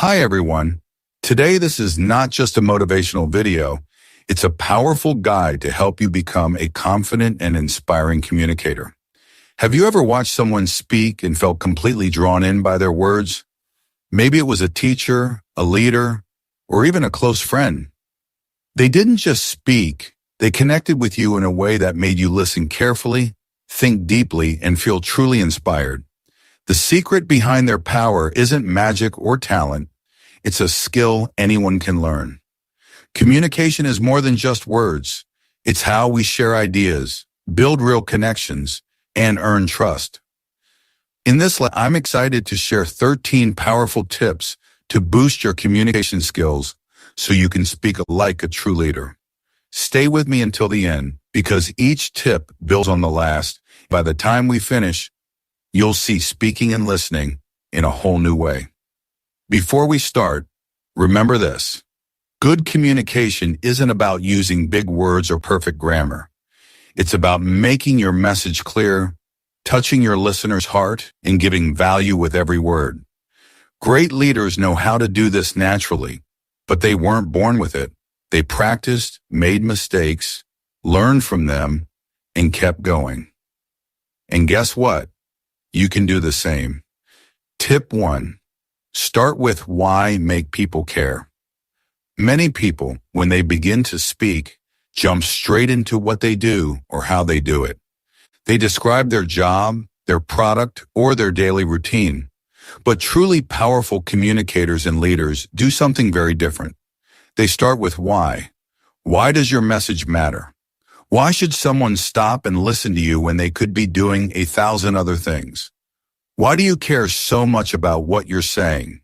Hi everyone. Today this is not just a motivational video, it's a powerful guide to help you become a confident and inspiring communicator. Have you ever watched someone speak and felt completely drawn in by their words? Maybe it was a teacher, a leader, or even a close friend. They didn't just speak, they connected with you in a way that made you listen carefully, think deeply, and feel truly inspired. The secret behind their power isn't magic or talent. It's a skill anyone can learn. Communication is more than just words. It's how we share ideas, build real connections, and earn trust. In this lesson, I'm excited to share 13 powerful tips to boost your communication skills so you can speak like a true leader. Stay with me until the end because each tip builds on the last. By the time we finish, you'll see speaking and listening in a whole new way. Before we start, remember this. Good communication isn't about using big words or perfect grammar. It's about making your message clear, touching your listener's heart, and giving value with every word. Great leaders know how to do this naturally, but they weren't born with it. They practiced, made mistakes, learned from them, and kept going. And guess what? You can do the same. Tip 1. Start with why make people care. Many people, when they begin to speak, jump straight into what they do or how they do it. They describe their job, their product, or their daily routine. But truly powerful communicators and leaders do something very different. They start with why. Why does your message matter? Why should someone stop and listen to you when they could be doing 1,000 other things? Why do you care so much about what you're saying?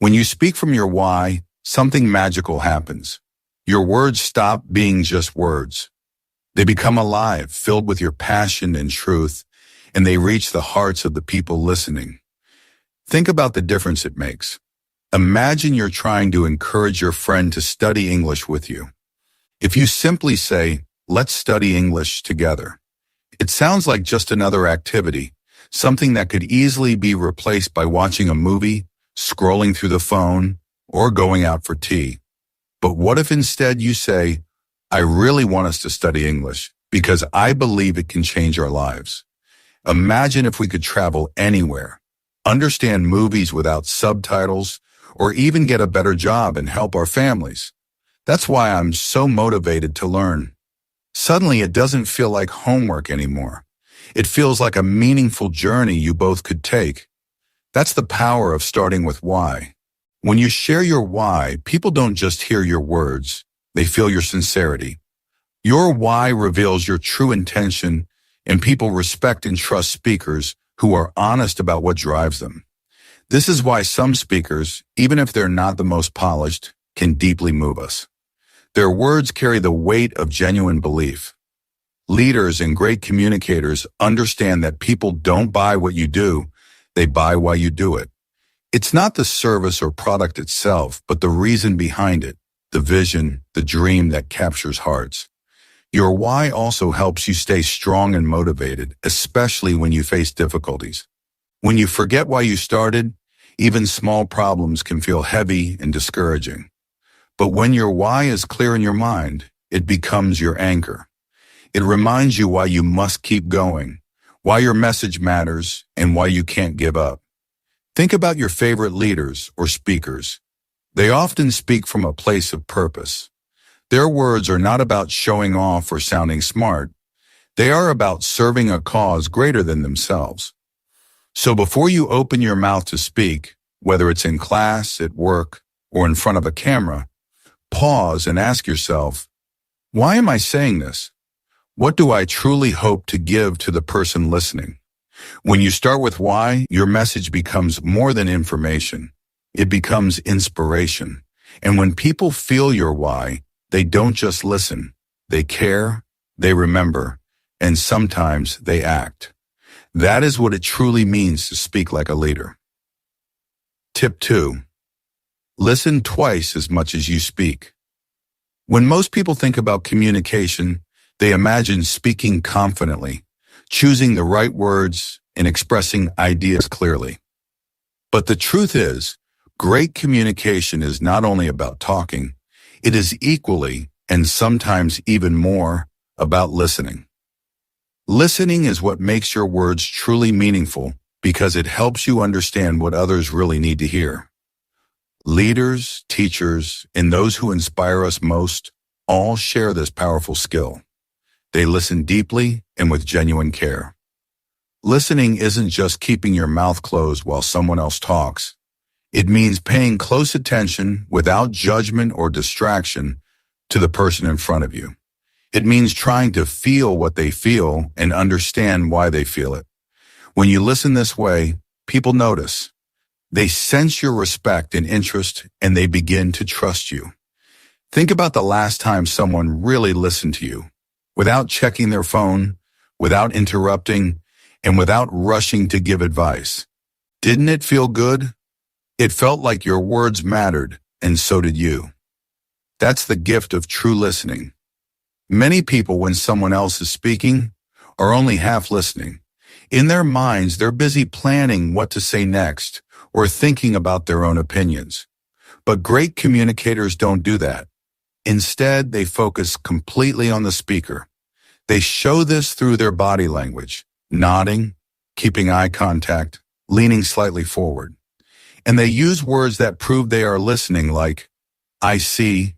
When you speak from your why, something magical happens. Your words stop being just words. They become alive, filled with your passion and truth, and they reach the hearts of the people listening. Think about the difference it makes. Imagine you're trying to encourage your friend to study English with you. If you simply say, "Let's study English together," it sounds like just another activity, something that could easily be replaced by watching a movie, scrolling through the phone, or going out for tea. But what if instead you say, "I really want us to study English because I believe it can change our lives." Imagine if we could travel anywhere, understand movies without subtitles, or even get a better job and help our families. That's why I'm so motivated to learn. Suddenly, it doesn't feel like homework anymore. It feels like a meaningful journey you both could take. That's the power of starting with why. When you share your why, people don't just hear your words, they feel your sincerity. Your why reveals your true intention, and people respect and trust speakers who are honest about what drives them. This is why some speakers, even if they're not the most polished, can deeply move us. Their words carry the weight of genuine belief. Leaders and great communicators understand that people don't buy what you do, they buy why you do it. It's not the service or product itself, but the reason behind it, the vision, the dream that captures hearts. Your why also helps you stay strong and motivated, especially when you face difficulties. When you forget why you started, even small problems can feel heavy and discouraging. But when your why is clear in your mind, it becomes your anchor. It reminds you why you must keep going, why your message matters, and why you can't give up. Think about your favorite leaders or speakers. They often speak from a place of purpose. Their words are not about showing off or sounding smart. They are about serving a cause greater than themselves. So before you open your mouth to speak, whether it's in class, at work, or in front of a camera, pause and ask yourself, why am I saying this? What do I truly hope to give to the person listening? When you start with why, your message becomes more than information. It becomes inspiration. And when people feel your why, they don't just listen. They care, they remember, and sometimes they act. That is what it truly means to speak like a leader. Tip 2. Listen twice as much as you speak. When most people think about communication, they imagine speaking confidently, choosing the right words, and expressing ideas clearly. But the truth is, Great communication is not only about talking, it is equally, and sometimes even more, about listening. Listening is what makes your words truly meaningful because it helps you understand what others really need to hear. Leaders, teachers, and those who inspire us most all share this powerful skill. They listen deeply and with genuine care. Listening isn't just keeping your mouth closed while someone else talks. It means paying close attention without judgment or distraction to the person in front of you. It means trying to feel what they feel and understand why they feel it. When you listen this way, people notice. They sense your respect and interest, and they begin to trust you. Think about the last time someone really listened to you, without checking their phone, without interrupting, and without rushing to give advice. Didn't it feel good? It felt like your words mattered, and so did you. That's the gift of true listening. Many people, when someone else is speaking, are only half listening. In their minds, they're busy planning what to say next or thinking about their own opinions. But great communicators don't do that. Instead, they focus completely on the speaker. They show this through their body language, nodding, keeping eye contact, leaning slightly forward. And they use words that prove they are listening, like, "I see,"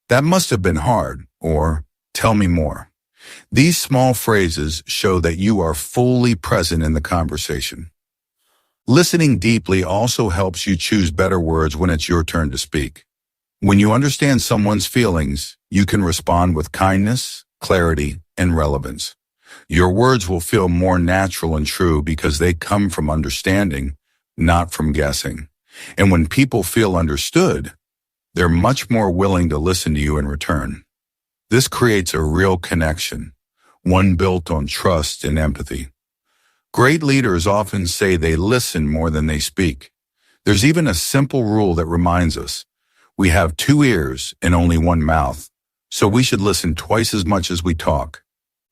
"That must have been hard," or "Tell me more." These small phrases show that you are fully present in the conversation. Listening deeply also helps you choose better words when it's your turn to speak. When you understand someone's feelings, you can respond with kindness, clarity, and relevance. Your words will feel more natural and true because they come from understanding, not from guessing. And when people feel understood, they're much more willing to listen to you in return. This creates a real connection, one built on trust and empathy. Great leaders often say they listen more than they speak. There's even a simple rule that reminds us, we have 2 ears and only 1 mouth, so we should listen twice as much as we talk.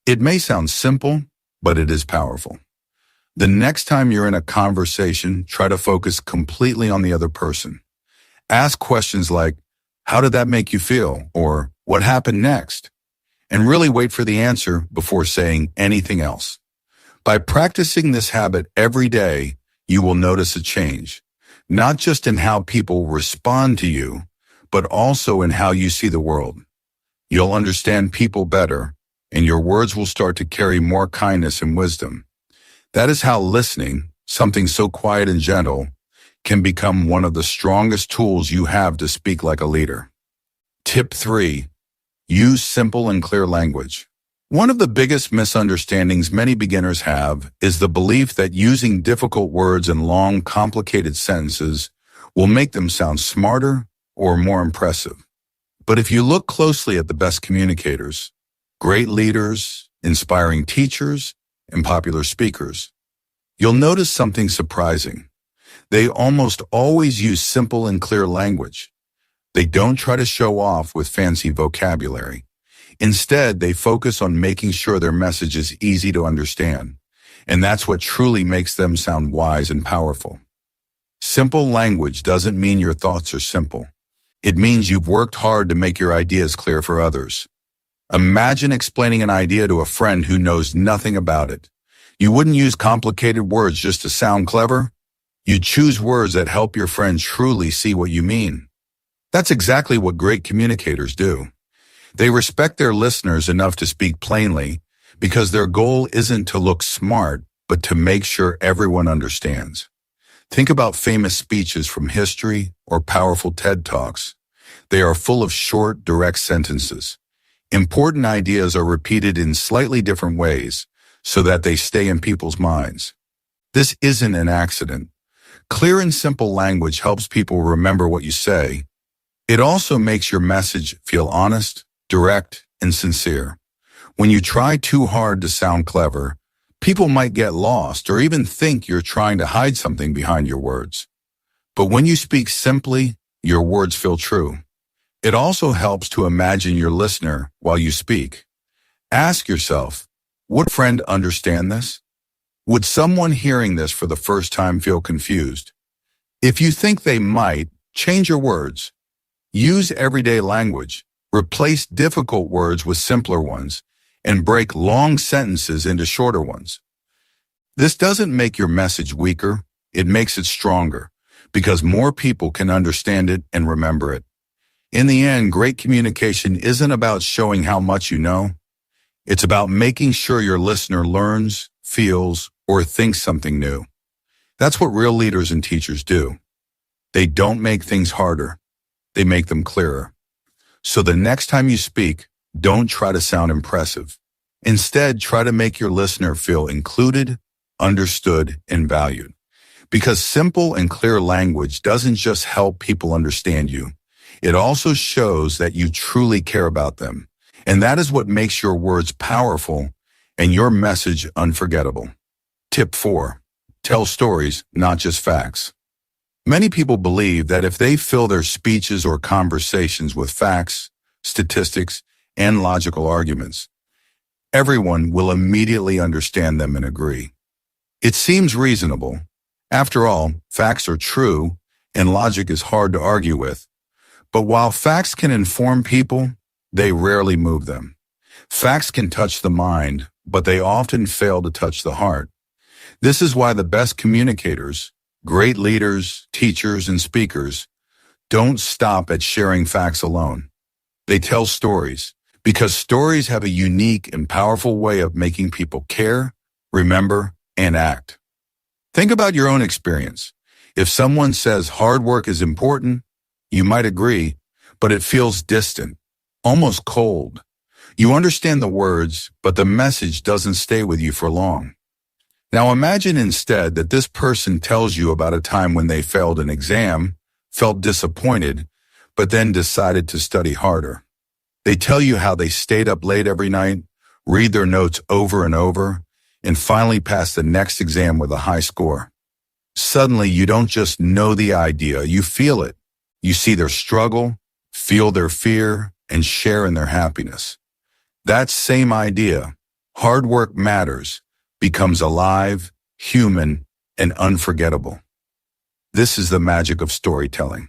It may sound simple, but it is powerful. The next time you're in a conversation, try to focus completely on the other person. Ask questions like, "How did that make you feel?" or "What happened next?" And really wait for the answer before saying anything else. By practicing this habit every day, you will notice a change, not just in how people respond to you, but also in how you see the world. You'll understand people better, and your words will start to carry more kindness and wisdom. That is how listening, something so quiet and gentle, can become one of the strongest tools you have to speak like a leader. Tip 3. Use simple and clear language. One of the biggest misunderstandings many beginners have is the belief that using difficult words and long, complicated sentences will make them sound smarter or more impressive. But if you look closely at the best communicators, great leaders, inspiring teachers, and popular speakers, you'll notice something surprising. They almost always use simple and clear language. They don't try to show off with fancy vocabulary. Instead, they focus on making sure their message is easy to understand. And that's what truly makes them sound wise and powerful. Simple language doesn't mean your thoughts are simple. It means you've worked hard to make your ideas clear for others. Imagine explaining an idea to a friend who knows nothing about it. You wouldn't use complicated words just to sound clever. You'd choose words that help your friend truly see what you mean. That's exactly what great communicators do. They respect their listeners enough to speak plainly because their goal isn't to look smart, but to make sure everyone understands. Think about famous speeches from history or powerful TED Talks. They are full of short, direct sentences. Important ideas are repeated in slightly different ways so that they stay in people's minds. This isn't an accident. Clear and simple language helps people remember what you say. It also makes your message feel honest, direct, and sincere. When you try too hard to sound clever, people might get lost or even think you're trying to hide something behind your words. But when you speak simply, your words feel true. It also helps to imagine your listener while you speak. Ask yourself, would a friend understand this? Would someone hearing this for the first time feel confused? If you think they might, change your words. Use everyday language. Replace difficult words with simpler ones, and break long sentences into shorter ones. This doesn't make your message weaker, it makes it stronger, because more people can understand it and remember it. In the end, great communication isn't about showing how much you know. It's about making sure your listener learns, feels, or thinks something new. That's what real leaders and teachers do. They don't make things harder. They make them clearer. So the next time you speak, don't try to sound impressive. Instead, try to make your listener feel included, understood, and valued. Because simple and clear language doesn't just help people understand you. It also shows that you truly care about them. And that is what makes your words powerful and your message unforgettable. Tip 4. Tell stories, not just facts. Many people believe that if they fill their speeches or conversations with facts, statistics, and logical arguments, everyone will immediately understand them and agree. It seems reasonable. After all, facts are true, and logic is hard to argue with. But while facts can inform people, they rarely move them. Facts can touch the mind, but they often fail to touch the heart. This is why the best communicators, great leaders, teachers, and speakers don't stop at sharing facts alone. They tell stories, because stories have a unique and powerful way of making people care, remember, and act. Think about your own experience. If someone says hard work is important, you might agree, but it feels distant, almost cold. You understand the words, but the message doesn't stay with you for long. Now imagine instead that this person tells you about a time when they failed an exam, felt disappointed, but then decided to study harder. They tell you how they stayed up late every night, read their notes over and over, and finally passed the next exam with a high score. Suddenly, you don't just know the idea, you feel it. You see their struggle, feel their fear, and share in their happiness. That same idea, hard work matters, becomes alive, human, and unforgettable. This is the magic of storytelling.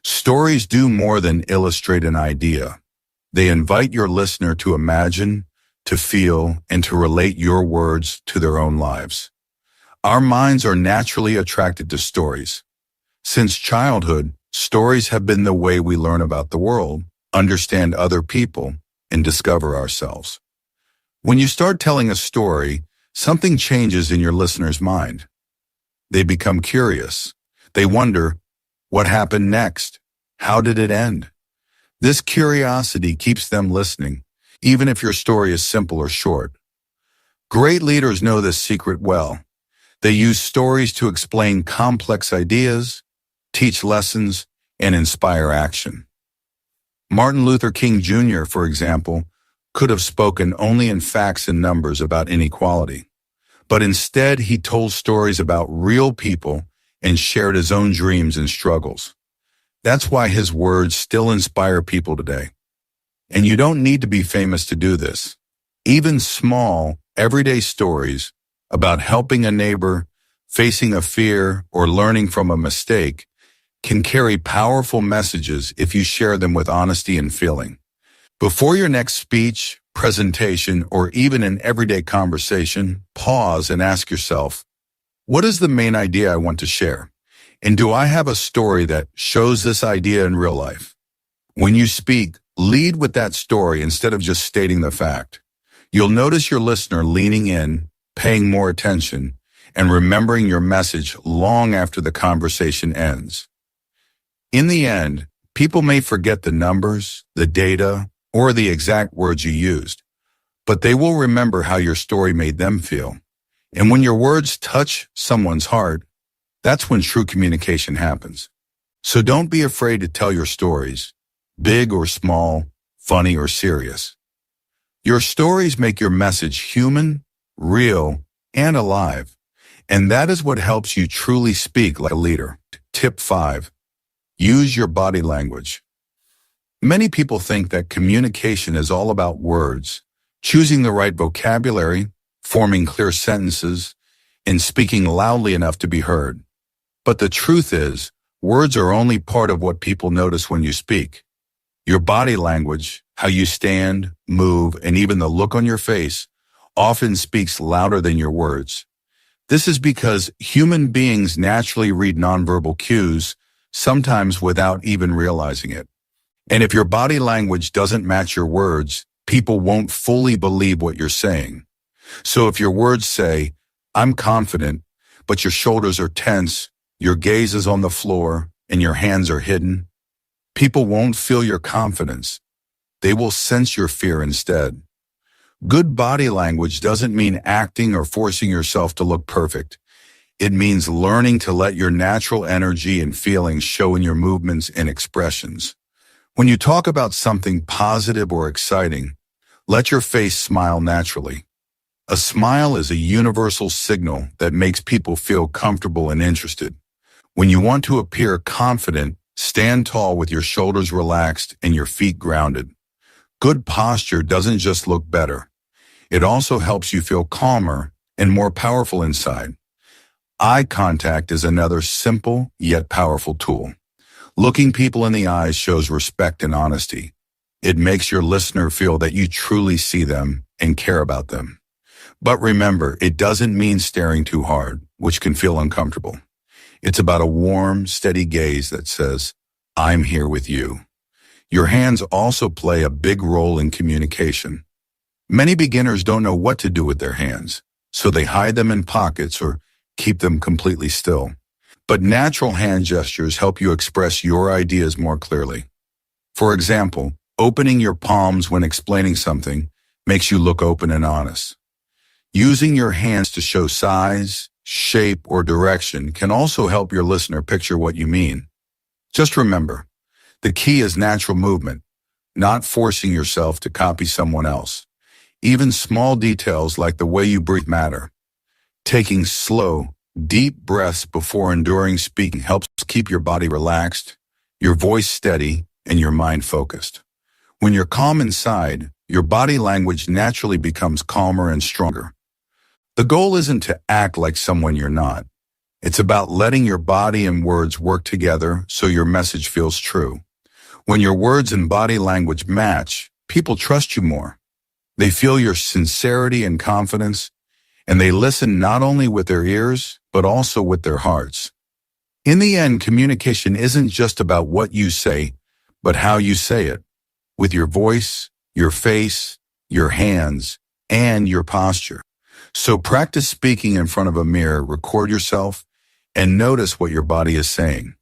Stories do more than illustrate an idea. They invite your listener to imagine, to feel, and to relate your words to their own lives. Our minds are naturally attracted to stories. Since childhood, stories have been the way we learn about the world, understand other people, and discover ourselves. When you start telling a story, something changes in your listener's mind. They become curious. They wonder, what happened next? How did it end? This curiosity keeps them listening, even if your story is simple or short. Great leaders know this secret well. They use stories to explain complex ideas, teach lessons, and inspire action. Martin Luther King Jr., for example, could have spoken only in facts and numbers about inequality. But instead, he told stories about real people and shared his own dreams and struggles. That's why his words still inspire people today. And you don't need to be famous to do this. Even small, everyday stories about helping a neighbor, facing a fear, or learning from a mistake can carry powerful messages if you share them with honesty and feeling. Before your next speech, presentation, or even an everyday conversation, pause and ask yourself, what is the main idea I want to share? And do I have a story that shows this idea in real life? When you speak, lead with that story instead of just stating the fact. You'll notice your listener leaning in, paying more attention, and remembering your message long after the conversation ends. In the end, people may forget the numbers, the data, or the exact words you used, but they will remember how your story made them feel. And when your words touch someone's heart, that's when true communication happens. So don't be afraid to tell your stories, big or small, funny or serious. Your stories make your message human, real, and alive. And that is what helps you truly speak like a leader. Tip 5. Use your body language. Many people think that communication is all about words, choosing the right vocabulary, forming clear sentences, and speaking loudly enough to be heard. But the truth is, words are only part of what people notice when you speak. Your body language, how you stand, move, and even the look on your face often speaks louder than your words. This is because human beings naturally read nonverbal cues, sometimes without even realizing it. And if your body language doesn't match your words, people won't fully believe what you're saying. So if your words say, "I'm confident," but your shoulders are tense, your gaze is on the floor, and your hands are hidden, people won't feel your confidence. They will sense your fear instead. Good body language doesn't mean acting or forcing yourself to look perfect. It means learning to let your natural energy and feelings show in your movements and expressions. When you talk about something positive or exciting, let your face smile naturally. A smile is a universal signal that makes people feel comfortable and interested. When you want to appear confident, stand tall with your shoulders relaxed and your feet grounded. Good posture doesn't just look better. It also helps you feel calmer and more powerful inside. Eye contact is another simple yet powerful tool. Looking people in the eyes shows respect and honesty. It makes your listener feel that you truly see them and care about them. But remember, it doesn't mean staring too hard, which can feel uncomfortable. It's about a warm, steady gaze that says, "I'm here with you." Your hands also play a big role in communication. Many beginners don't know what to do with their hands, so they hide them in pockets or keep them completely still. But natural hand gestures help you express your ideas more clearly. For example, opening your palms when explaining something makes you look open and honest. Using your hands to show size, shape, or direction can also help your listener picture what you mean. Just remember, the key is natural movement, not forcing yourself to copy someone else. Even small details like the way you breathe matter. Taking slow, deep breaths before and during speaking helps keep your body relaxed, your voice steady, and your mind focused. When you're calm inside, your body language naturally becomes calmer and stronger. The goal isn't to act like someone you're not. It's about letting your body and words work together so your message feels true. When your words and body language match, people trust you more. They feel your sincerity and confidence, and they listen not only with their ears, but also with their hearts. In the end, communication isn't just about what you say, but how you say it, with your voice, your face, your hands, and your posture. So practice speaking in front of a mirror, record yourself, and notice what your body is saying.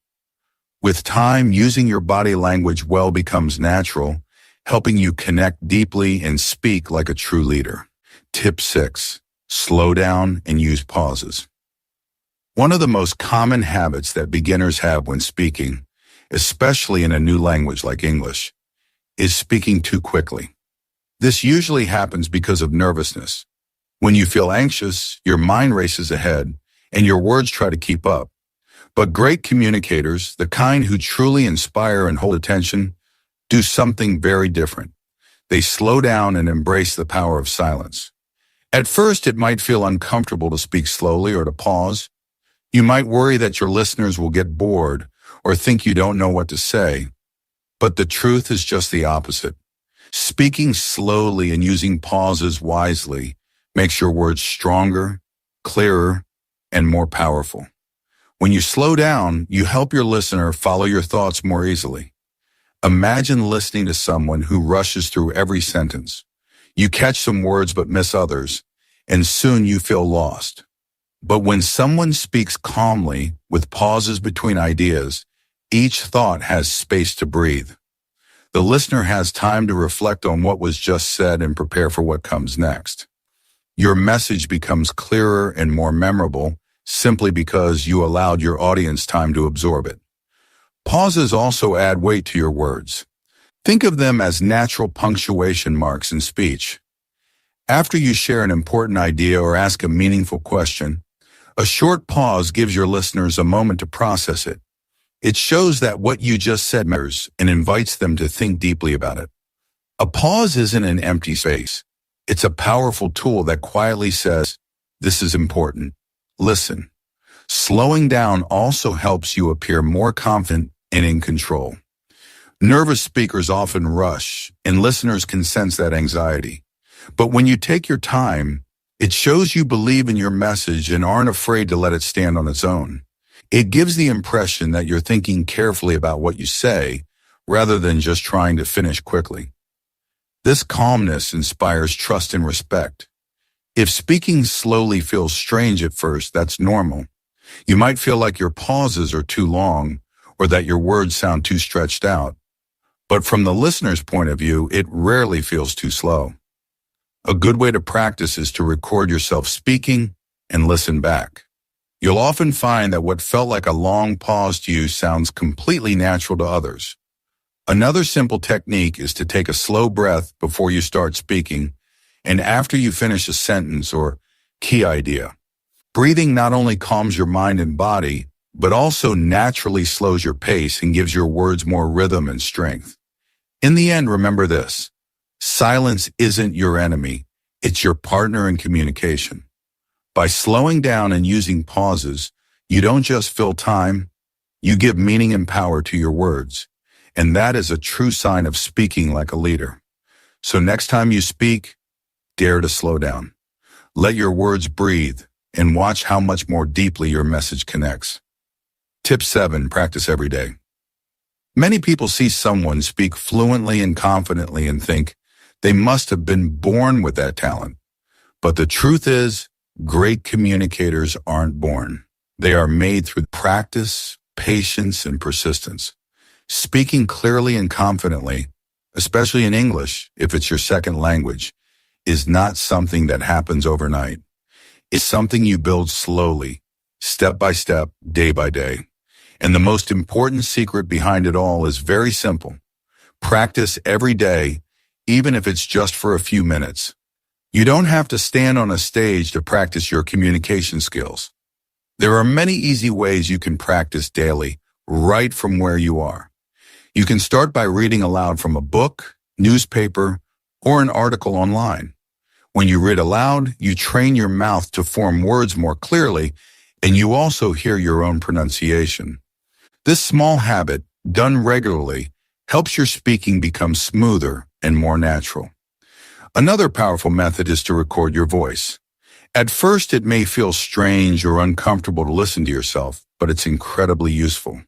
With time, using your body language well becomes natural, helping you connect deeply and speak like a true leader. Tip 6. Slow down and use pauses. One of the most common habits that beginners have when speaking, especially in a new language like English, is speaking too quickly. This usually happens because of nervousness. When you feel anxious, your mind races ahead, and your words try to keep up. But great communicators, the kind who truly inspire and hold attention, do something very different. They slow down and embrace the power of silence. At first, it might feel uncomfortable to speak slowly or to pause. You might worry that your listeners will get bored or think you don't know what to say. But the truth is just the opposite. Speaking slowly and using pauses wisely makes your words stronger, clearer, and more powerful. When you slow down, you help your listener follow your thoughts more easily. Imagine listening to someone who rushes through every sentence. You catch some words but miss others, and soon you feel lost. But when someone speaks calmly, with pauses between ideas, each thought has space to breathe. The listener has time to reflect on what was just said and prepare for what comes next. Your message becomes clearer and more memorable simply because you allowed your audience time to absorb it. Pauses also add weight to your words. Think of them as natural punctuation marks in speech. After you share an important idea or ask a meaningful question, a short pause gives your listeners a moment to process it. It shows that what you just said matters and invites them to think deeply about it. A pause isn't an empty space. It's a powerful tool that quietly says, "This is important. Listen." Slowing down also helps you appear more confident and in control. Nervous speakers often rush, and listeners can sense that anxiety. But when you take your time, it shows you believe in your message and aren't afraid to let it stand on its own. It gives the impression that you're thinking carefully about what you say, rather than just trying to finish quickly. This calmness inspires trust and respect. If speaking slowly feels strange at first, that's normal. You might feel like your pauses are too long or that your words sound too stretched out. But from the listener's point of view, it rarely feels too slow. A good way to practice is to record yourself speaking and listen back. You'll often find that what felt like a long pause to you sounds completely natural to others. Another simple technique is to take a slow breath before you start speaking and after you finish a sentence or key idea. Breathing not only calms your mind and body, but also naturally slows your pace and gives your words more rhythm and strength. In the end, remember this: silence isn't your enemy, it's your partner in communication. By slowing down and using pauses, you don't just fill time, you give meaning and power to your words. And that is a true sign of speaking like a leader. So next time you speak, dare to slow down. Let your words breathe and watch how much more deeply your message connects. Tip 7, practice every day. Many people see someone speak fluently and confidently and think they must have been born with that talent. But the truth is, great communicators aren't born. They are made through practice, patience, and persistence. Speaking clearly and confidently, especially in English, if it's your second language, is not something that happens overnight. It's something you build slowly, step by step, day by day. And the most important secret behind it all is very simple. Practice every day, even if it's just for a few minutes. You don't have to stand on a stage to practice your communication skills. There are many easy ways you can practice daily, right from where you are. You can start by reading aloud from a book, newspaper, or an article online. When you read aloud, you train your mouth to form words more clearly, and you also hear your own pronunciation. This small habit, done regularly, helps your speaking become smoother and more natural. Another powerful method is to record your voice. At first, it may feel strange or uncomfortable to listen to yourself, but it's incredibly useful.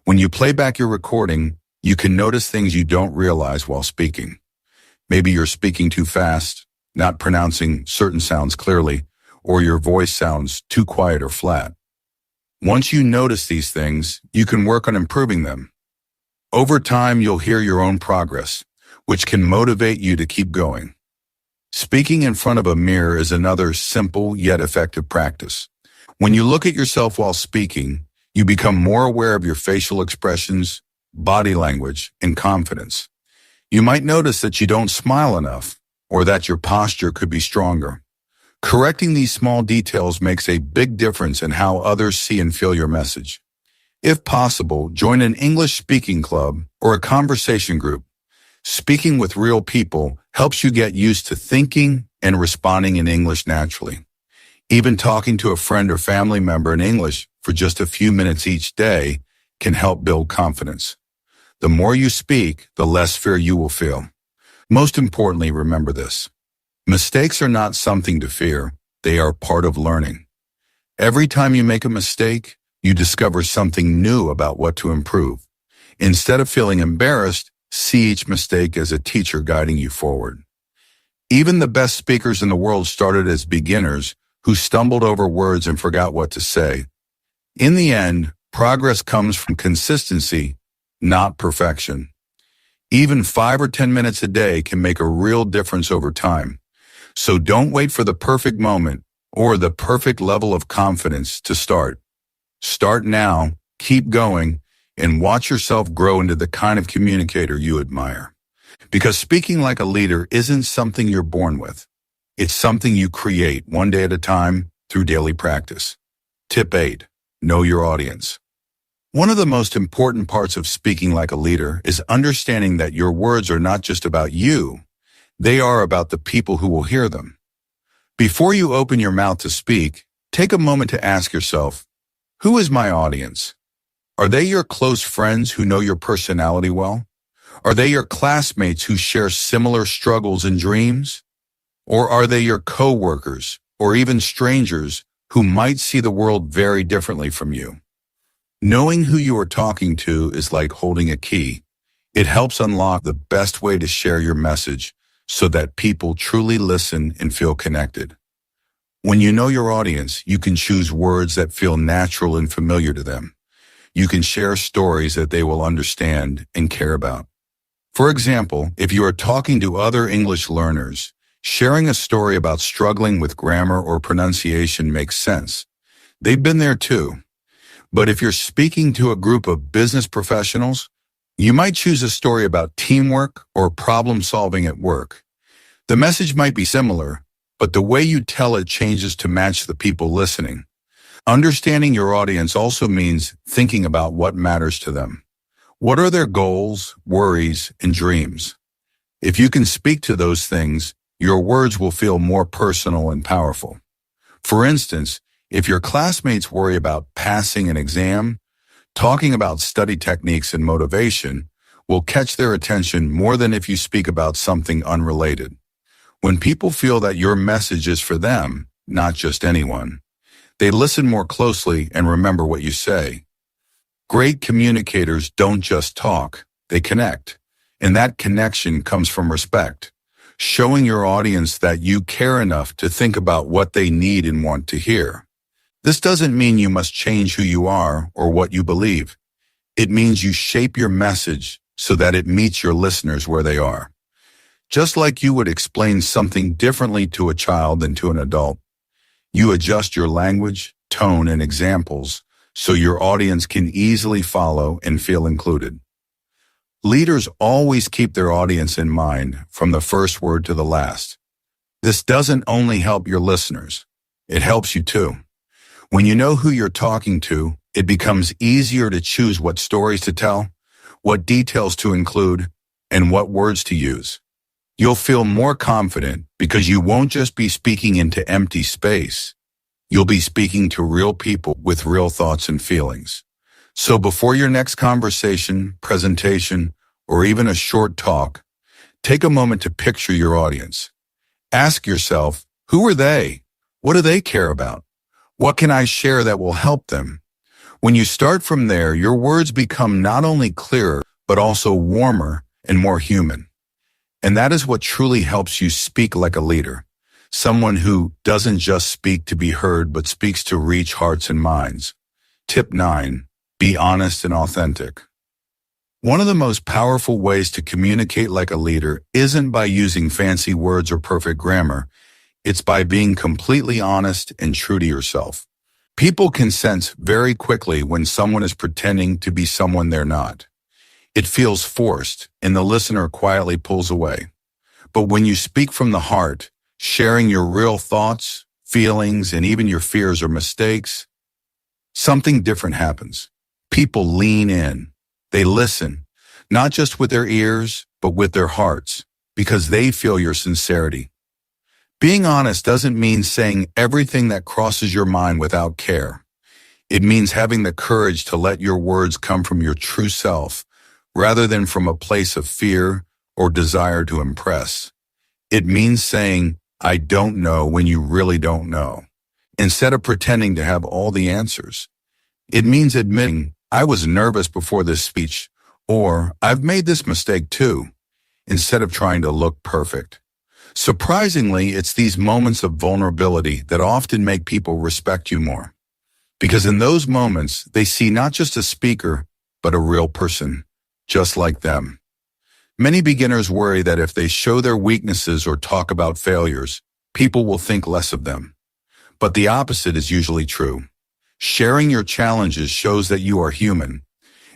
When you play back your recording, you can notice things you don't realize while speaking. Maybe you're speaking too fast, not pronouncing certain sounds clearly, or your voice sounds too quiet or flat. Once you notice these things, you can work on improving them. Over time, you'll hear your own progress, which can motivate you to keep going. Speaking in front of a mirror is another simple yet effective practice. When you look at yourself while speaking, you become more aware of your facial expressions, body language, and confidence. You might notice that you don't smile enough, or that your posture could be stronger. Correcting these small details makes a big difference in how others see and feel your message. If possible, join an English speaking club or a conversation group. Speaking with real people helps you get used to thinking and responding in English naturally. Even talking to a friend or family member in English for just a few minutes each day can help build confidence. The more you speak, the less fear you will feel. Most importantly, remember this: mistakes are not something to fear, they are part of learning. Every time you make a mistake, you discover something new about what to improve. Instead of feeling embarrassed, see each mistake as a teacher guiding you forward. Even the best speakers in the world started as beginners who stumbled over words and forgot what to say. In the end, progress comes from consistency, not perfection. Even 5 or 10 minutes a day can make a real difference over time. So don't wait for the perfect moment or the perfect level of confidence to start. Start now, keep going, and watch yourself grow into the kind of communicator you admire. Because speaking like a leader isn't something you're born with. It's something you create one day at a time through daily practice. Tip 8. Know your audience. One of the most important parts of speaking like a leader is understanding that your words are not just about you, they are about the people who will hear them. Before you open your mouth to speak, take a moment to ask yourself, Who is my audience? Are they your close friends who know your personality well? Are they your classmates who share similar struggles and dreams? Or are they your coworkers or even strangers who might see the world very differently from you? Knowing who you are talking to is like holding a key. It helps unlock the best way to share your message so that people truly listen and feel connected. When you know your audience, you can choose words that feel natural and familiar to them. You can share stories that they will understand and care about. For example, if you are talking to other English learners, sharing a story about struggling with grammar or pronunciation makes sense. They've been there too. But if you're speaking to a group of business professionals, you might choose a story about teamwork or problem solving at work. The message might be similar, but the way you tell it changes to match the people listening. Understanding your audience also means thinking about what matters to them. What are their goals, worries, and dreams? If you can speak to those things, your words will feel more personal and powerful. For instance, if your classmates worry about passing an exam, talking about study techniques and motivation will catch their attention more than if you speak about something unrelated. When people feel that your message is for them, not just anyone, they listen more closely and remember what you say. Great communicators don't just talk, they connect. And that connection comes from respect, showing your audience that you care enough to think about what they need and want to hear. This doesn't mean you must change who you are or what you believe. It means you shape your message so that it meets your listeners where they are. Just like you would explain something differently to a child than to an adult, you adjust your language, tone, and examples so your audience can easily follow and feel included. Leaders always keep their audience in mind from the first word to the last. This doesn't only help your listeners, it helps you too. When you know who you're talking to, it becomes easier to choose what stories to tell, what details to include, and what words to use. You'll feel more confident because you won't just be speaking into empty space. You'll be speaking to real people with real thoughts and feelings. So before your next conversation, presentation, or even a short talk, take a moment to picture your audience. Ask yourself, who are they? What do they care about? What can I share that will help them? When you start from there, your words become not only clearer, but also warmer and more human. And that is what truly helps you speak like a leader. Someone who doesn't just speak to be heard, but speaks to reach hearts and minds. Tip 9. Be honest and authentic. One of the most powerful ways to communicate like a leader isn't by using fancy words or perfect grammar. It's by being completely honest and true to yourself. People can sense very quickly when someone is pretending to be someone they're not. It feels forced, and the listener quietly pulls away. But when you speak from the heart, sharing your real thoughts, feelings, and even your fears or mistakes, something different happens. People lean in. They listen, not just with their ears, but with their hearts, because they feel your sincerity. Being honest doesn't mean saying everything that crosses your mind without care. It means having the courage to let your words come from your true self, rather than from a place of fear or desire to impress. It means saying, I don't know when you really don't know, instead of pretending to have all the answers. It means admitting, I was nervous before this speech, or I've made this mistake too, instead of trying to look perfect. Surprisingly, it's these moments of vulnerability that often make people respect you more. Because in those moments, they see not just a speaker, but a real person, just like them. Many beginners worry that if they show their weaknesses or talk about failures, people will think less of them. But the opposite is usually true. Sharing your challenges shows that you are human.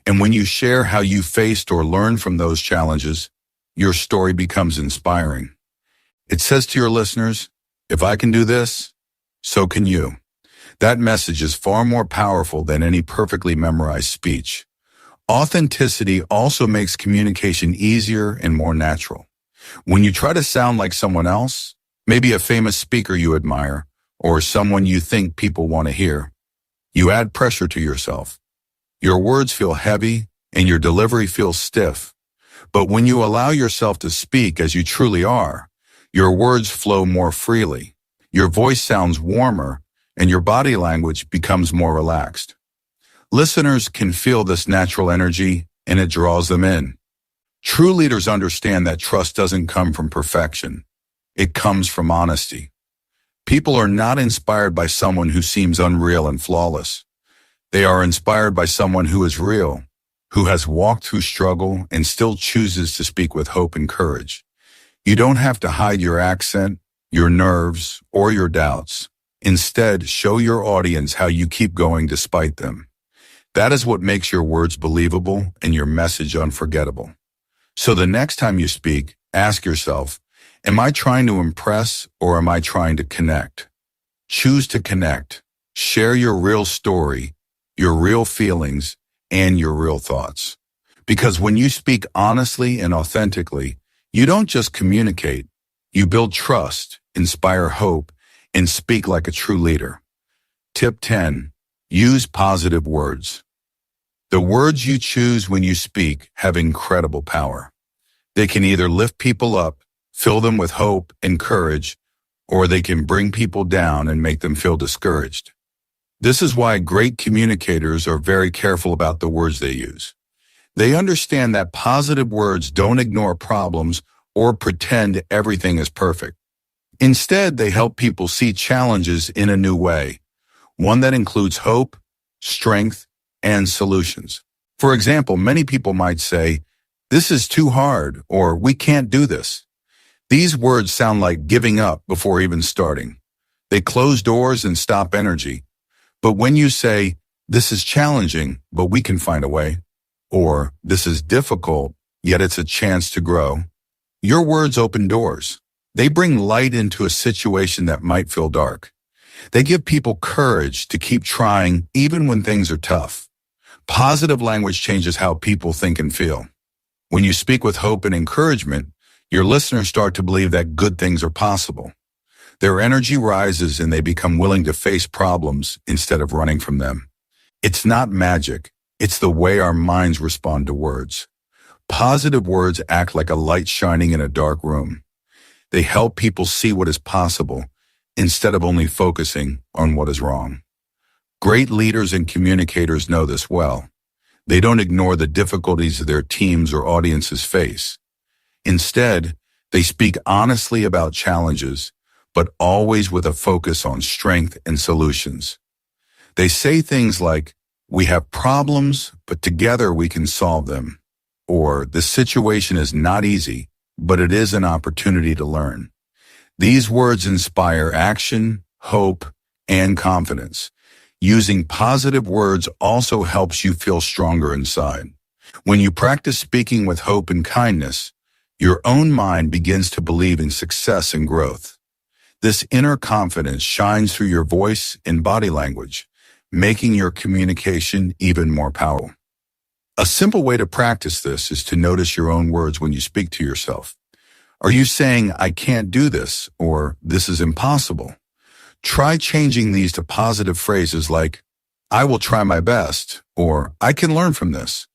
And when you share how you faced or learned from those challenges, your story becomes inspiring. It says to your listeners, if I can do this, so can you. That message is far more powerful than any perfectly memorized speech. Authenticity also makes communication easier and more natural. When you try to sound like someone else, maybe a famous speaker you admire, or someone you think people want to hear, You add pressure to yourself. Your words feel heavy and your delivery feels stiff. But when you allow yourself to speak as you truly are, your words flow more freely. Your voice sounds warmer and your body language becomes more relaxed. Listeners can feel this natural energy and it draws them in. True leaders understand that trust doesn't come from perfection. It comes from honesty. People are not inspired by someone who seems unreal and flawless. They are inspired by someone who is real, who has walked through struggle and still chooses to speak with hope and courage. You don't have to hide your accent, your nerves, or your doubts. Instead, show your audience how you keep going despite them. That is what makes your words believable and your message unforgettable. So the next time you speak, ask yourself, am I trying to impress or am I trying to connect? Choose to connect. Share your real story, your real feelings, and your real thoughts. Because when you speak honestly and authentically, you don't just communicate, you build trust, inspire hope, and speak like a true leader. Tip 10. Use positive words. The words you choose when you speak have incredible power. They can either lift people up, fill them with hope and courage, or they can bring people down and make them feel discouraged. This is why great communicators are very careful about the words they use. They understand that positive words don't ignore problems or pretend everything is perfect. Instead, they help people see challenges in a new way, one that includes hope, strength, and solutions. For example, many people might say, "This is too hard," or "We can't do this." These words sound like giving up before even starting. They close doors and stop energy. But when you say, "This is challenging, but we can find a way," or "This is difficult, yet it's a chance to grow," your words open doors. They bring light into a situation that might feel dark. They give people courage to keep trying even when things are tough. Positive language changes how people think and feel. When you speak with hope and encouragement, your listeners start to believe that good things are possible. Their energy rises and they become willing to face problems instead of running from them. It's not magic. It's the way our minds respond to words. Positive words act like a light shining in a dark room. They help people see what is possible instead of only focusing on what is wrong. Great leaders and communicators know this well. They don't ignore the difficulties their teams or audiences face. Instead, they speak honestly about challenges, but always with a focus on strength and solutions. They say things like, "We have problems, but together we can solve them," or "The situation is not easy, but it is an opportunity to learn." These words inspire action, hope, and confidence. Using positive words also helps you feel stronger inside. When you practice speaking with hope and kindness, your own mind begins to believe in success and growth. This inner confidence shines through your voice and body language, making your communication even more powerful. A simple way to practice this is to notice your own words when you speak to yourself. Are you saying, "I can't do this," or "This is impossible"? Try changing these to positive phrases like, "I will try my best," or "I can learn from this."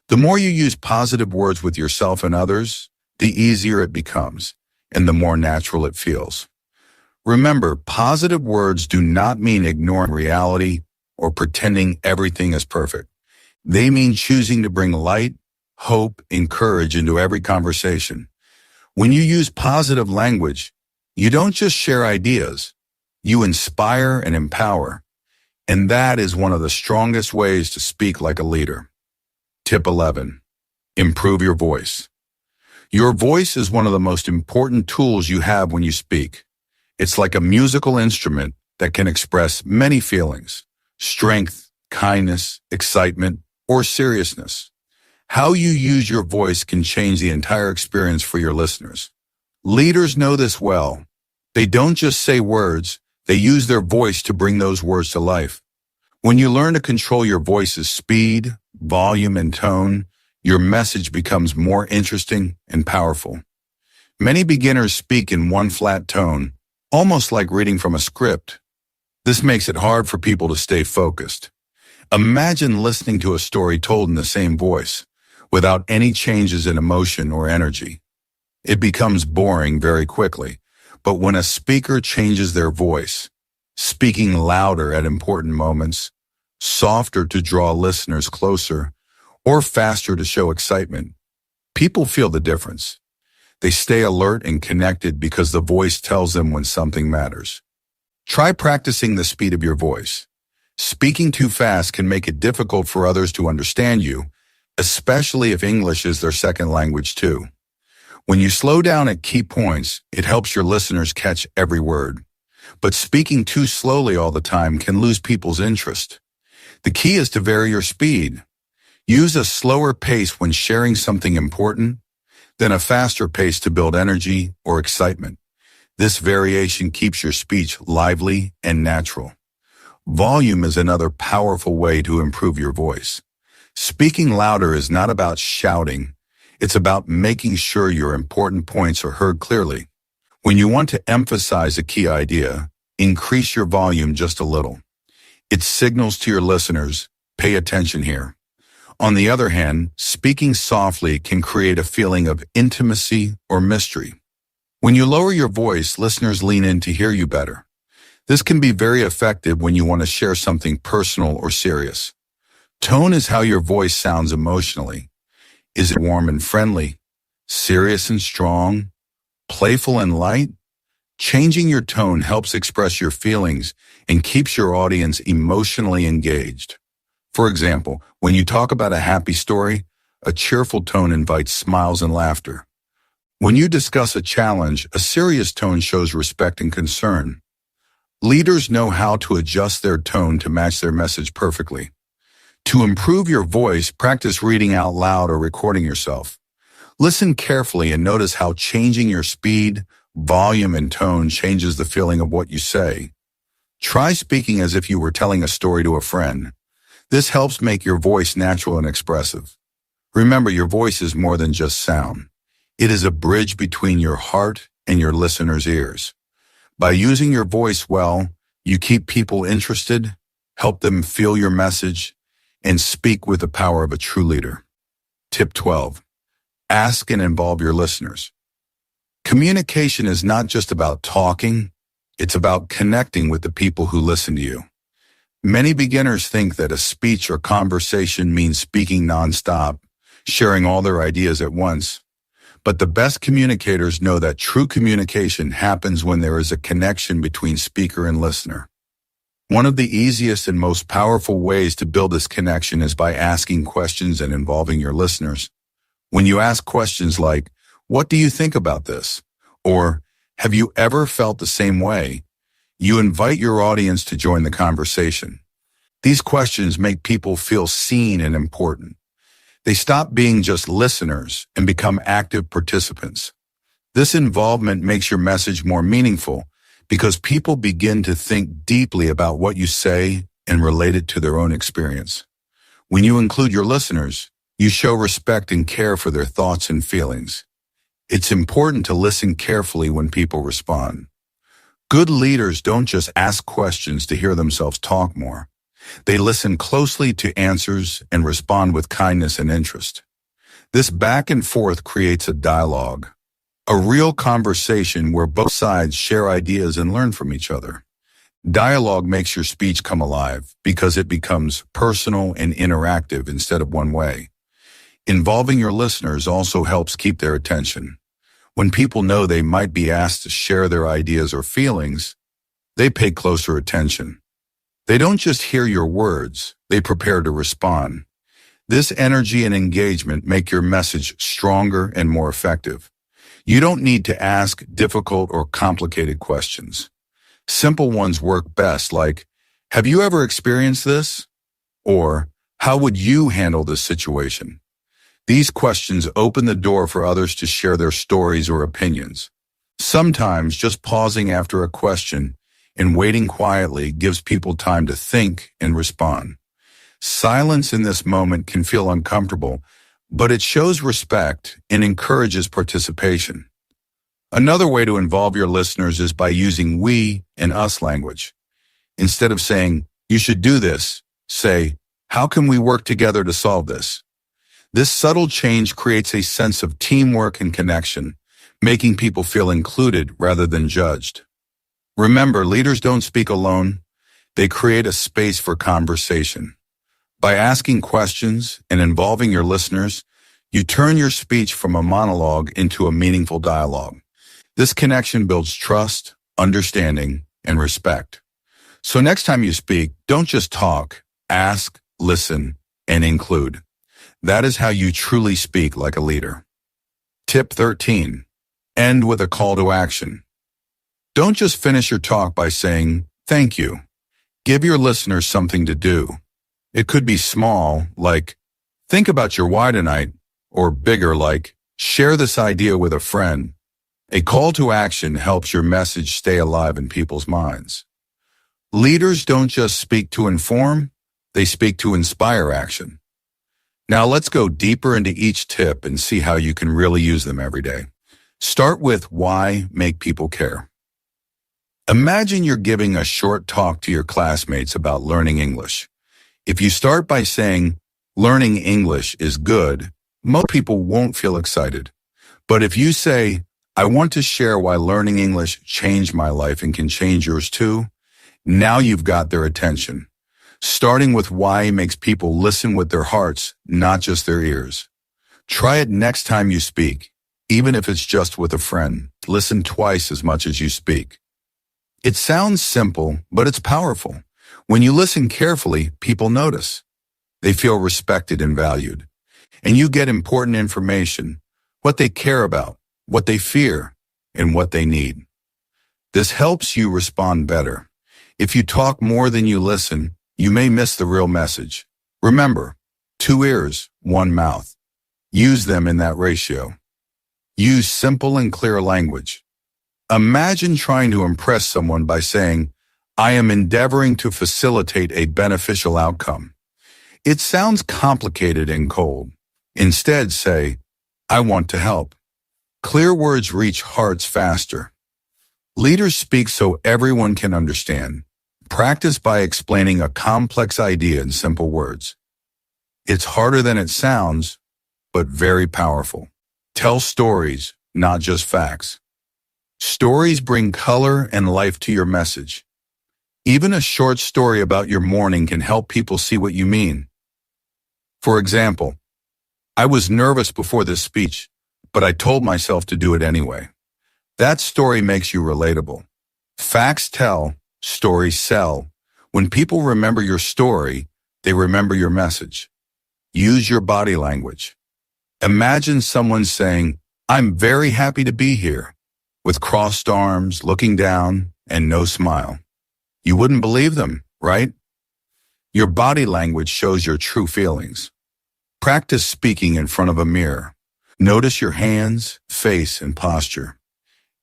The more you use positive words with yourself and others, the easier it becomes, and the more natural it feels. Remember, positive words do not mean ignoring reality or pretending everything is perfect. They mean choosing to bring light, hope, and courage into every conversation. When you use positive language, you don't just share ideas, you inspire and empower. And that is one of the strongest ways to speak like a leader. Tip 11. Improve your voice. Your voice is one of the most important tools you have when you speak. It's like a musical instrument that can express many feelings: strength, kindness, excitement, or seriousness. How you use your voice can change the entire experience for your listeners. Leaders know this well. They don't just say words, they use their voice to bring those words to life. When you learn to control your voice's speed, volume, and tone, your message becomes more interesting and powerful. Many beginners speak in one flat tone, almost like reading from a script. This makes it hard for people to stay focused. Imagine listening to a story told in the same voice, without any changes in emotion or energy. It becomes boring very quickly. But when a speaker changes their voice, speaking louder at important moments, softer to draw listeners closer, or faster to show excitement, people feel the difference. They stay alert and connected because the voice tells them when something matters. Try practicing the speed of your voice. Speaking too fast can make it difficult for others to understand you, especially if English is their second language too. When you slow down at key points, it helps your listeners catch every word. But speaking too slowly all the time can lose people's interest. The key is to vary your speed. Use a slower pace when sharing something important, then a faster pace to build energy or excitement. This variation keeps your speech lively and natural. Volume is another powerful way to improve your voice. Speaking louder is not about shouting. It's about making sure your important points are heard clearly. When you want to emphasize a key idea, increase your volume just a little. It signals to your listeners, pay attention here. On the other hand, speaking softly can create a feeling of intimacy or mystery. When you lower your voice, listeners lean in to hear you better. This can be very effective when you want to share something personal or serious. Tone is how your voice sounds emotionally. Is it warm and friendly, serious and strong, playful and light? Changing your tone helps express your feelings and keeps your audience emotionally engaged. For example, when you talk about a happy story, a cheerful tone invites smiles and laughter. When you discuss a challenge, a serious tone shows respect and concern. Leaders know how to adjust their tone to match their message perfectly. To improve your voice, practice reading out loud or recording yourself. Listen carefully and notice how changing your speed, volume, and tone changes the feeling of what you say. Try speaking as if you were telling a story to a friend. This helps make your voice natural and expressive. Remember, your voice is more than just sound. It is a bridge between your heart and your listeners' ears. By using your voice well, you keep people interested, help them feel your message, and speak with the power of a true leader. Tip 12. Ask and involve your listeners. Communication is not just about talking, it's about connecting with the people who listen to you. Many beginners think that a speech or conversation means speaking nonstop, sharing all their ideas at once. But the best communicators know that true communication happens when there is a connection between speaker and listener. One of the easiest and most powerful ways to build this connection is by asking questions and involving your listeners. When you ask questions like, "What do you think about this?" or "Have you ever felt the same way?" you invite your audience to join the conversation. These questions make people feel seen and important. They stop being just listeners and become active participants. This involvement makes your message more meaningful because people begin to think deeply about what you say and relate it to their own experience. When you include your listeners, you show respect and care for their thoughts and feelings. It's important to listen carefully when people respond. Good leaders don't just ask questions to hear themselves talk more. They listen closely to answers and respond with kindness and interest. This back and forth creates a dialogue, a real conversation where both sides share ideas and learn from each other. Dialogue makes your speech come alive because it becomes personal and interactive instead of one way. Involving your listeners also helps keep their attention. When people know they might be asked to share their ideas or feelings, they pay closer attention. They don't just hear your words, they prepare to respond. This energy and engagement make your message stronger and more effective. You don't need to ask difficult or complicated questions. Simple ones work best, like, "Have you ever experienced this?" or "How would you handle this situation?" These questions open the door for others to share their stories or opinions. Sometimes just pausing after a question and waiting quietly gives people time to think and respond. Silence in this moment can feel uncomfortable, but it shows respect and encourages participation. Another way to involve your listeners is by using we and us language. Instead of saying, you should do this, say, how can we work together to solve this? This subtle change creates a sense of teamwork and connection, making people feel included rather than judged. Remember, leaders don't speak alone. They create a space for conversation. By asking questions and involving your listeners, you turn your speech from a monologue into a meaningful dialogue. This connection builds trust, understanding, and respect. So next time you speak, don't just talk, ask, listen, and include. That is how you truly speak like a leader. Tip 13. End with a call to action. Don't just finish your talk by saying, thank you. Give your listeners something to do. It could be small, like, think about your why tonight, or bigger, like, share this idea with a friend. A call to action helps your message stay alive in people's minds. Leaders don't just speak to inform, they speak to inspire action. Now let's go deeper into each tip and see how you can really use them every day. Start with why make people care. Imagine you're giving a short talk to your classmates about learning English. If you start by saying, learning English is good, most people won't feel excited. But if you say, I want to share why learning English changed my life and can change yours too, now you've got their attention. Starting with why makes people listen with their hearts, not just their ears. Try it next time you speak, even if it's just with a friend. Listen twice as much as you speak. It sounds simple, but it's powerful. When you listen carefully, people notice. They feel respected and valued. And you get important information, what they care about, what they fear, and what they need. This helps you respond better. If you talk more than you listen, you may miss the real message. Remember, 2 ears, 1 mouth. Use them in that ratio. Use simple and clear language. Imagine trying to impress someone by saying, I am endeavoring to facilitate a beneficial outcome. It sounds complicated and cold. Instead, say, I want to help. Clear words reach hearts faster. Leaders speak so everyone can understand. Practice by explaining a complex idea in simple words. It's harder than it sounds, but very powerful. Tell stories, not just facts. Stories bring color and life to your message. Even a short story about your morning can help people see what you mean. For example, I was nervous before this speech, but I told myself to do it anyway. That story makes you relatable. Facts tell, stories sell. When people remember your story, they remember your message. Use your body language. Imagine someone saying, I'm very happy to be here, with crossed arms, looking down, and no smile. You wouldn't believe them, right? Your body language shows your true feelings. Practice speaking in front of a mirror. Notice your hands, face, and posture.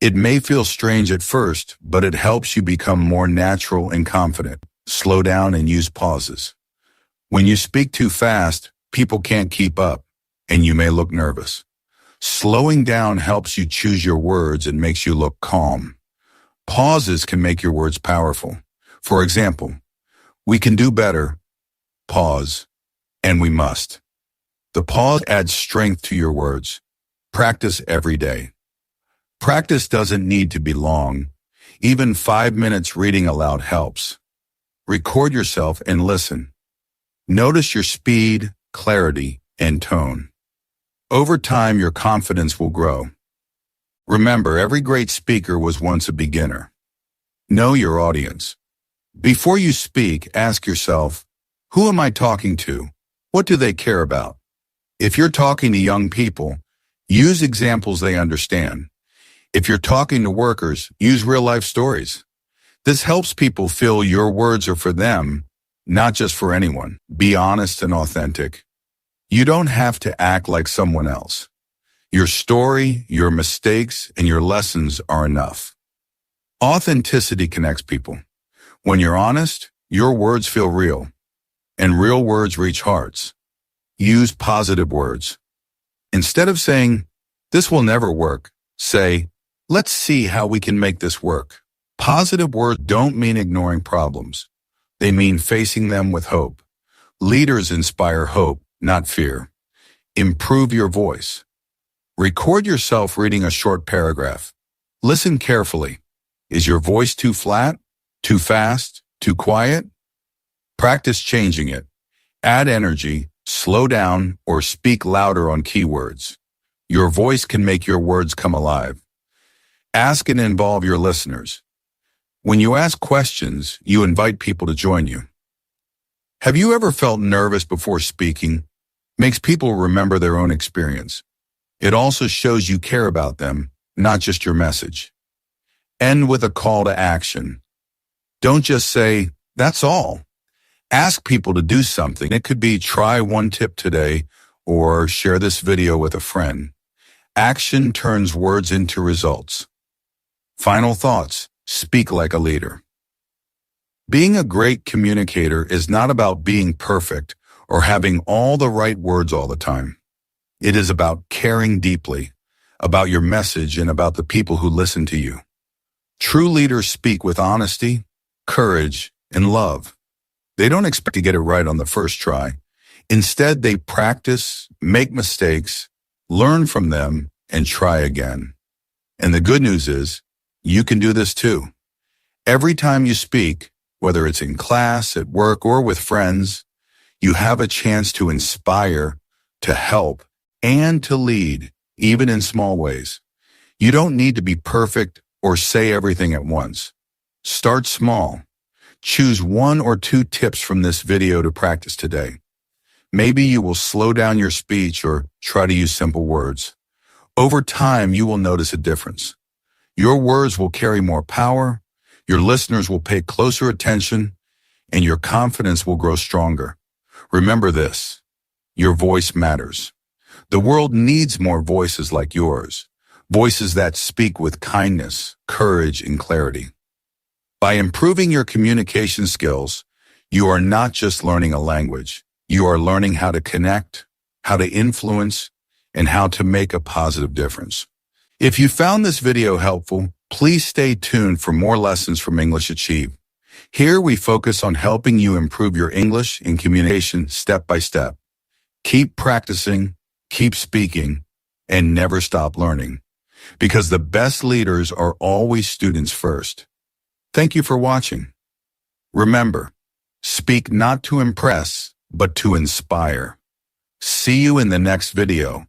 It may feel strange at first, but it helps you become more natural and confident. Slow down and use pauses. When you speak too fast, people can't keep up, and you may look nervous. Slowing down helps you choose your words and makes you look calm. Pauses can make your words powerful. For example, we can do better, pause, and we must. The pause adds strength to your words. Practice every day. Practice doesn't need to be long. Even 5 minutes reading aloud helps. Record yourself and listen. Notice your speed, clarity, and tone. Over time, your confidence will grow. Remember, every great speaker was once a beginner. Know your audience. Before you speak, ask yourself, who am I talking to? What do they care about? If you're talking to young people, use examples they understand. If you're talking to workers, use real-life stories. This helps people feel your words are for them, not just for anyone. Be honest and authentic. You don't have to act like someone else. Your story, your mistakes, and your lessons are enough. Authenticity connects people. When you're honest, your words feel real, and real words reach hearts. Use positive words. Instead of saying, this will never work, say, let's see how we can make this work. Positive words don't mean ignoring problems. They mean facing them with hope. Leaders inspire hope, not fear. Improve your voice. Record yourself reading a short paragraph. Listen carefully. Is your voice too flat, too fast, too quiet? Practice changing it. Add energy, slow down, or speak louder on keywords. Your voice can make your words come alive. Ask and involve your listeners. When you ask questions, you invite people to join you. Have you ever felt nervous before speaking? Makes people remember their own experience. It also shows you care about them, not just your message. End with a call to action. Don't just say, "That's all." Ask people to do something. It could be try one tip today or share this video with a friend. Action turns words into results. Final thoughts. Speak like a leader. Being a great communicator is not about being perfect or having all the right words all the time. It is about caring deeply, about your message and about the people who listen to you. True leaders speak with honesty, courage, and love. They don't expect to get it right on the first try. Instead, they practice, make mistakes, learn from them, and try again. And the good news is, you can do this too. Every time you speak, whether it's in class, at work, or with friends, you have a chance to inspire, to help, and to lead, even in small ways. You don't need to be perfect or say everything at once. Start small. Choose 1 or 2 tips from this video to practice today. Maybe you will slow down your speech or try to use simple words. Over time, you will notice a difference. Your words will carry more power, your listeners will pay closer attention, and your confidence will grow stronger. Remember this, your voice matters. The world needs more voices like yours, voices that speak with kindness, courage, and clarity. By improving your communication skills, you are not just learning a language. You are learning how to connect, how to influence, and how to make a positive difference. If you found this video helpful, please stay tuned for more lessons from English Achieve. Here we focus on helping you improve your English and communication step by step. Keep practicing, keep speaking, and never stop learning. Because the best leaders are always students first. Thank you for watching. Remember, speak not to impress, but to inspire. See you in the next video.